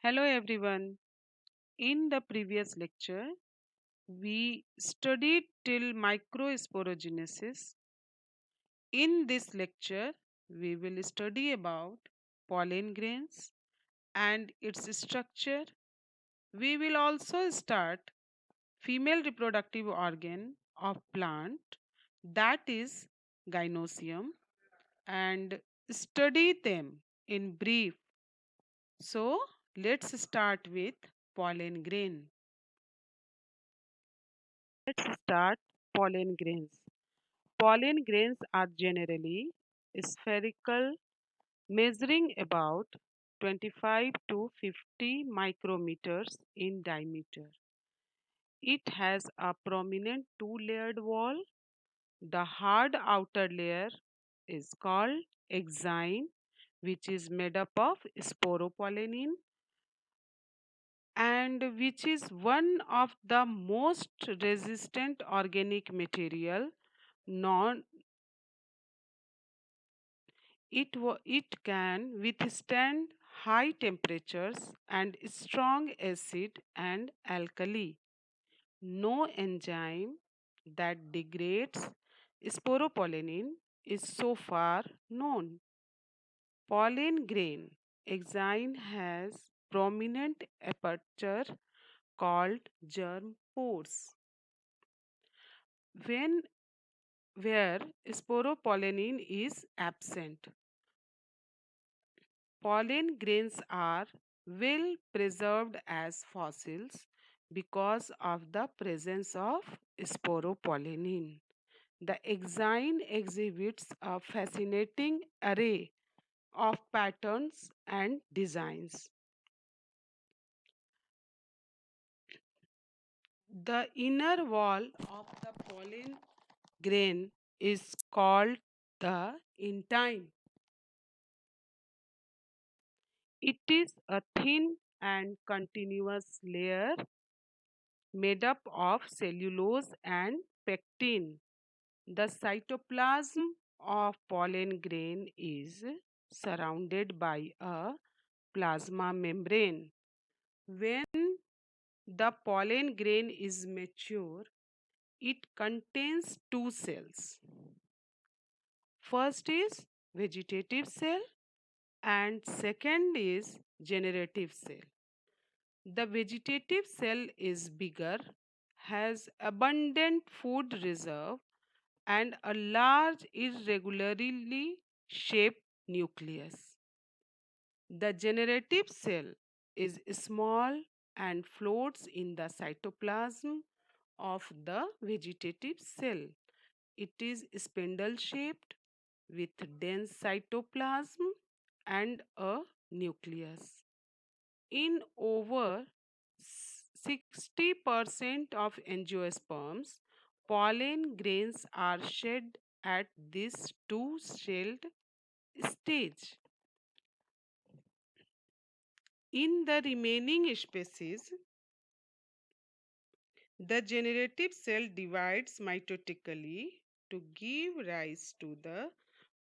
Hello everyone. In the previous lecture, we studied till microsporogenesis. In this lecture, we will study about pollen grains and its structure. We will also start female reproductive organ of plant, that is gynosium, and study them in brief. So let's start with pollen grain. Let's start pollen grains. Pollen grains are generally spherical, measuring about 25 to 50 micrometers in diameter. It has a prominent two-layered wall. The hard outer layer is called exine, which is made up of sporopollenin and which is one of the most resistant organic material known. It can withstand high temperatures and strong acid and alkali. No enzyme that degrades sporopollenin is so far known. Pollen grain exine has prominent aperture called germ pores. When where sporopollenin is absent, pollen grains are well preserved as fossils because of the presence of sporopollenin. The exine exhibits a fascinating array of patterns and designs. The inner wall of the pollen grain is called the intine. It is a thin and continuous layer made up of cellulose and pectin. The cytoplasm of pollen grain is surrounded by a plasma membrane. When the pollen grain is mature, it contains two cells. First is vegetative cell and second is generative cell. The vegetative cell is bigger, has abundant food reserve, and a large irregularly shaped nucleus. The generative cell is small and floats in the cytoplasm of the vegetative cell. It is spindle shaped with dense cytoplasm and a nucleus. In over 60% of angiosperms, pollen grains are shed at this two-celled stage. In the remaining species, the generative cell divides mitotically to give rise to the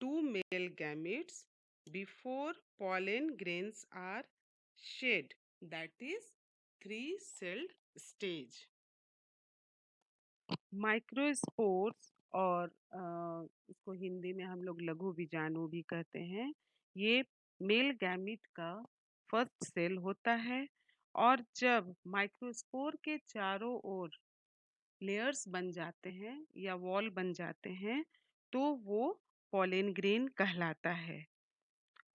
two male gametes before pollen grains are shed, that is three-celled stage. Microspores और इसको हिंदी में हम लोग लघु बीजाणु भी कहते हैं। ये मेल गैमीट का फर्स्ट सेल होता है और जब माइक्रोस्पोर के चारों ओर लेयर्स बन जाते हैं या वॉल बन जाते हैं तो वो पॉलन ग्रेन कहलाता है।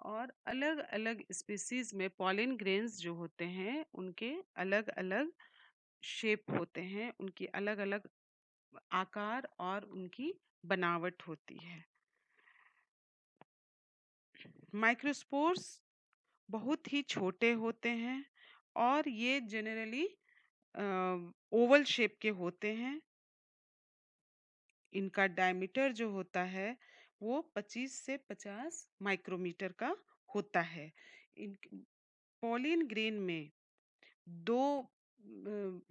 और अलग अलग स्पीसीज में पॉलन ग्रेन्स जो होते हैं उनके अलग अलग शेप होते हैं, उनकी अलग अलग आकार और उनकी बनावट होती है। माइक्रोस्पोर्स बहुत ही छोटे होते हैं और ये जनरली ओवल शेप के होते हैं। इनका डायमीटर जो होता है वो 25 से 50 माइक्रोमीटर का होता है। इन पॉलिन ग्रेन में दो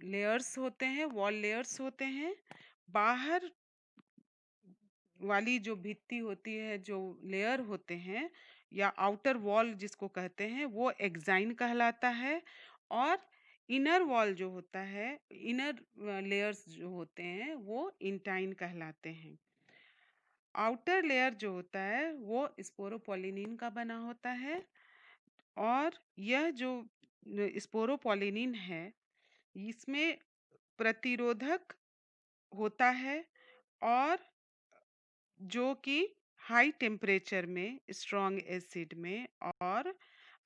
लेयर्स होते हैं, वॉल लेयर्स होते हैं। बाहर वाली जो भित्ति होती है, जो लेयर होते हैं, या आउटर वॉल जिसको कहते हैं वो एक्साइन कहलाता है। और इनर वॉल जो होता है, इनर लेयर्स जो होते हैं वो इंटाइन कहलाते हैं। आउटर लेयर जो होता है वो स्पोरोपोलिनिन का बना होता है। और यह जो स्पोरोपोलिनिन है इसमें प्रतिरोधक होता है, और जो कि हाई टेम्परेचर में, स्ट्रॉन्ग एसिड में और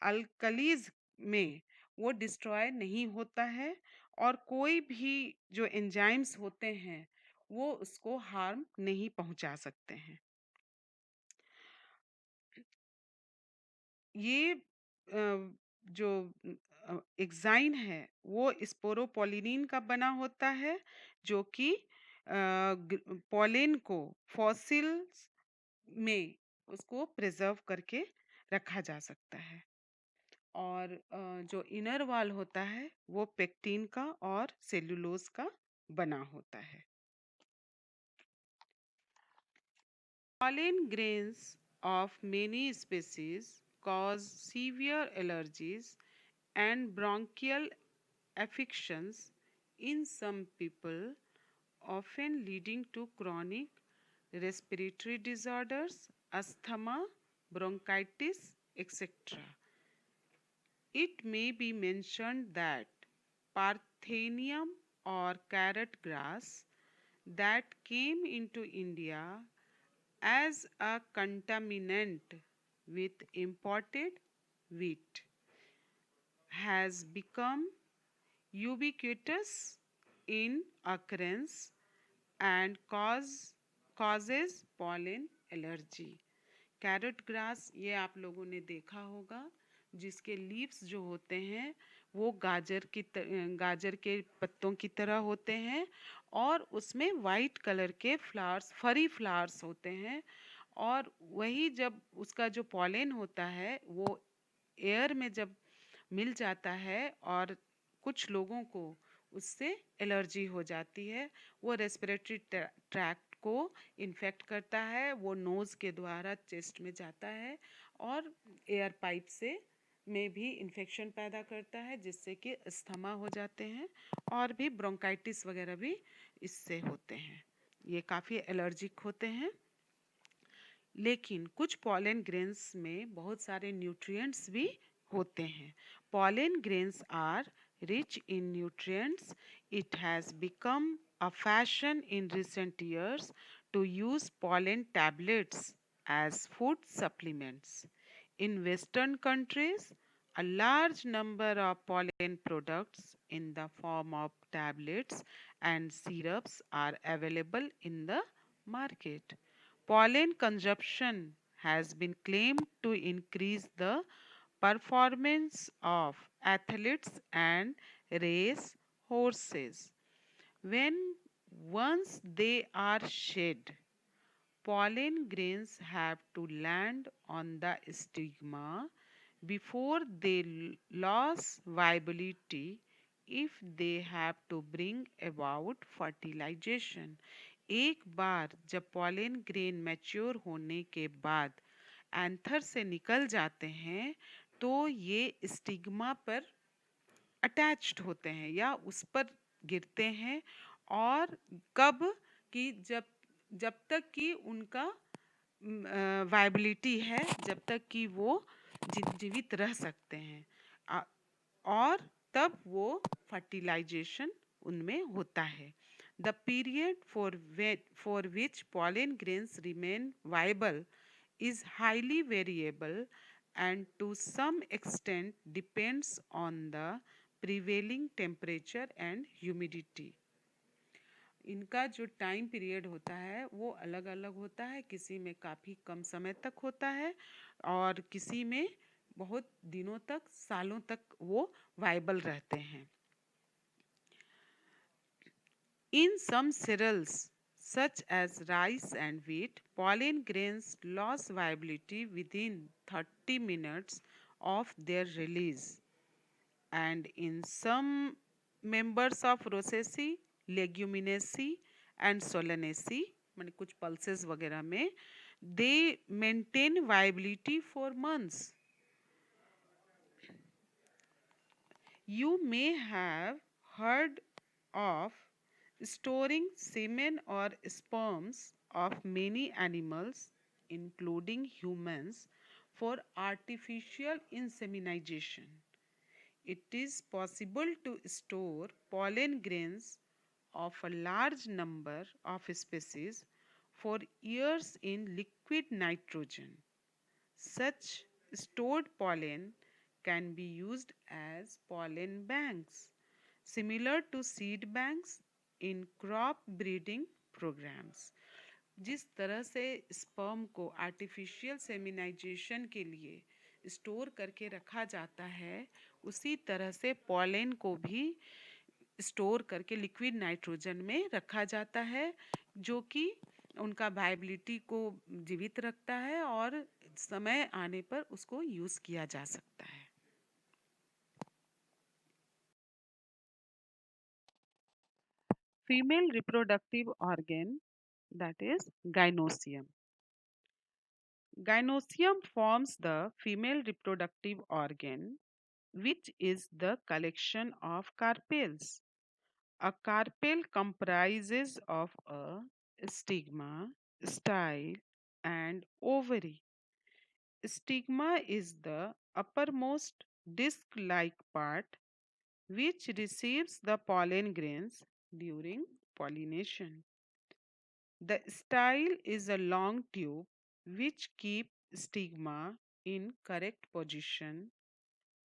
अल्कलीज में वो डिस्ट्रॉय नहीं होता है, और कोई भी जो एंजाइम्स होते हैं वो उसको हार्म नहीं पहुंचा सकते हैं। ये जो एक्साइन है वो स्पोरोपोलिनिन का बना होता है, जो कि पोलिन को फॉसिल्स में उसको प्रिजर्व करके रखा जा सकता है। और जो इनर वॉल होता है वो पेक्टिन का और सेलुलोज का बना होता है। Pollen grains of many species cause severe allergies and bronchial affections in some people, often leading to chronic respiratory disorders, asthma, bronchitis, etc. It may be mentioned that Parthenium or carrot grass that came into India as a contaminant with imported wheat has become ubiquitous in occurrence and causes pollen allergy। Carrot grass ये आप लोगों ने देखा होगा, जिसके leaves जो होते हैं वो गाजर के पत्तों की तरह होते हैं, और उसमें वाइट कलर के फ्लावर्स, फरी फ्लावर्स होते हैं। और वही जब उसका जो पॉलन होता है वो एयर में जब मिल जाता है, और कुछ लोगों को उससे एलर्जी हो जाती है, वो रेस्पिरेटरी ट्रैक्ट को इन्फेक्ट करता है, वो नोज़ के द्वारा चेस्ट में जाता है और एयर पाइप से में भी इन्फेक्शन पैदा करता है, जिससे कि अस्थमा हो जाते हैं, और भी ब्रोंकाइटिस वगैरह भी इससे होते हैं। ये काफ़ी एलर्जिक होते हैं। लेकिन कुछ पॉलन ग्रेन्स में बहुत सारे न्यूट्रिएंट्स भी होते हैं। Pollen grains are rich in nutrients. It has become a fashion in recent years to use pollen tablets as food supplements. In Western countries, a large number of pollen products in the form of tablets and syrups are available in the market. Pollen consumption has been claimed to increase the performance of athletes and race horses. When once they are shed, pollen grains have to land on the stigma before they lose viability if they have to bring about fertilization। एक बार जब pollen grain mature होने के बाद anther से निकल जाते हैं, तो ये स्टिग्मा पर अटैच्ड होते हैं या उस पर गिरते हैं। और कब कि जब तक कि उनका वायबिलिटी है, जब तक कि वो जीवित रह सकते हैं, और तब वो फर्टिलाइजेशन उनमें होता है। The period for which pollen grains remain viable is highly variable and to some extent depends on the prevailing temperature and humidity। इनका जो टाइम पीरियड होता है वो अलग अलग होता है, किसी में काफ़ी कम समय तक होता है और किसी में बहुत दिनों तक, सालों तक वो वाइबल रहते हैं। In some cereals, such as rice and wheat, pollen grains lose viability within 30 minutes of their release. And in some members of Rosaceae, Leguminosae and Solanaceae, माने कुछ pulses वगैरह में They maintain viability for months. You may have heard of storing semen or sperms of many animals, including humans, for artificial insemination. It is possible to store pollen grains of a large number of species for years in liquid nitrogen. Such stored pollen can be used as pollen banks, similar to seed banks in crop breeding programs. जिस तरह से sperm को artificial सेमिनाइजेशन के लिए store करके रखा जाता है, उसी तरह से पॉलेन को भी स्टोर करके लिक्विड नाइट्रोजन में रखा जाता है, जो कि उनका वायबिलिटी को जीवित रखता है और समय आने पर उसको यूज किया जा सकता है. Female reproductive organ, that is gynosium. Gynosium forms the female reproductive organ, which is the collection of carpels. A carpel comprises of a stigma, style, and ovary. Stigma is the uppermost disc-like part which receives the pollen grains during pollination. The style is a long tube which keeps stigma in correct position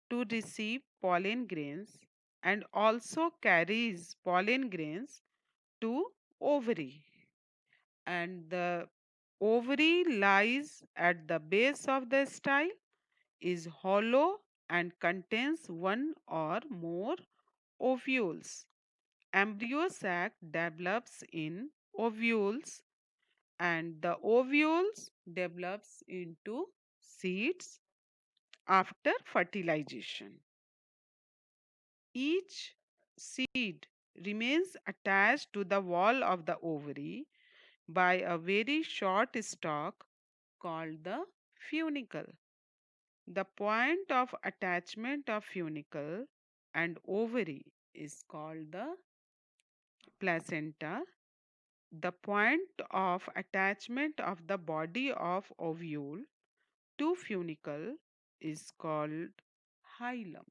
to receive pollen grains and also carries pollen grains to ovary. And the ovary lies at the base of the style, is hollow and contains one or more ovules. Embryo sac develops in ovules and the ovules develops into seeds after fertilization. Each seed remains attached to the wall of the ovary by a very short stalk called the funicle. The point of attachment of funicle and ovary is called the placenta. The point of attachment of the body of ovule to funicle is called hilum.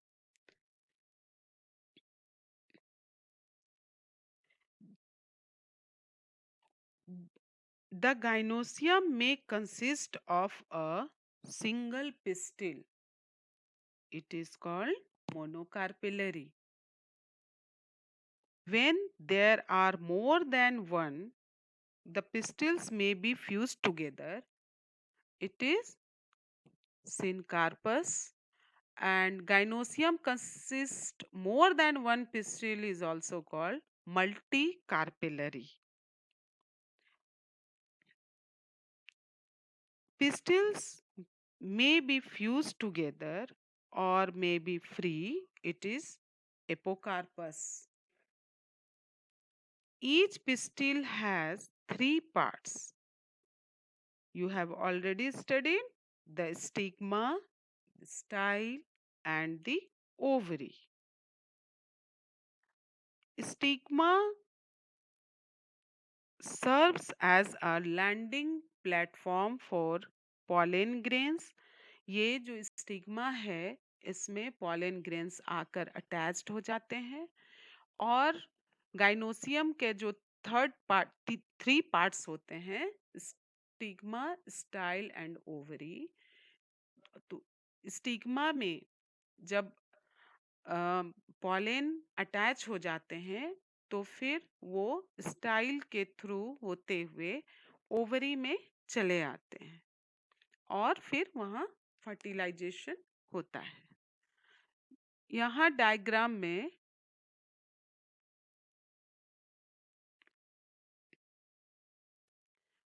The gynosium may consist of a single pistil. It is called monocarpellary. When there are more than one, the pistils may be fused together. It is syncarpous, and gynosium consists more than one pistil is also called multicarpellary. Pistils may be fused together or may be free. It is apocarpous. Each pistil has three parts. You have already studied the stigma, the style, and the ovary. Stigma serves as a landing platform for pollen grains. ये जो stigma है, इसमें pollen grains आकर attached हो जाते हैं और gynoecium के जो थ्री पार्ट्स होते हैं, स्टिग्मा, स्टाइल एंड ओवरी. तो स्टिग्मा में जब पॉलेन अटैच हो जाते हैं, तो फिर वो स्टाइल के थ्रू होते हुए ओवरी में चले आते हैं और फिर वहाँ फर्टिलाइजेशन होता है. यहाँ डायग्राम में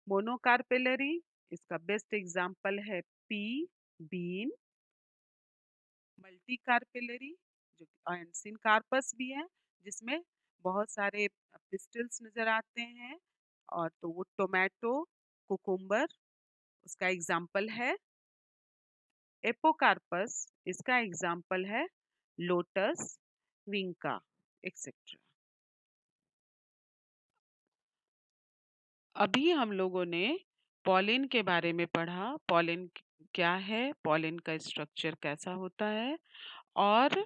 मोनोकार्पेलरी, इसका बेस्ट एग्जांपल है पी, बीन. मल्टीकार्पेलरी जो सिनकार्पस भी है, जिसमें बहुत सारे पिस्टल्स नजर आते हैं, और तो वो टोमेटो, कुकुम्बर, उसका एग्जाम्पल है एपोकार्पस, इसका एग्जाम्पल है लोटस, विंका, एक्सेट्रा। अभी हम लोगों ने पॉलिन के बारे में पढ़ा। पॉलिन क्या है, पॉलिन का स्ट्रक्चर कैसा होता है और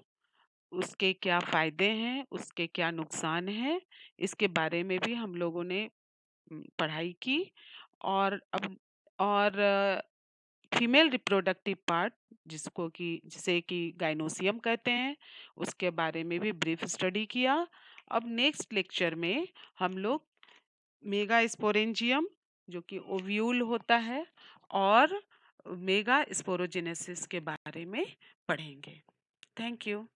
उसके क्या फायदे हैं, उसके क्या नुकसान हैं, इसके बारे में भी हम लोगों ने पढ़ाई की। और अब और फीमेल रिप्रोडक्टिव पार्ट जिसे कि गाइनोसियम कहते हैं, उसके बारे में भी ब्रीफ स्टडी किया। अब नेक्स्ट लेक्चर में हम लोग मेगा स्पोरेंजियम जो कि ओव्यूल होता है और मेगा स्पोरोजेनेसिस के बारे में पढ़ेंगे। Thank you.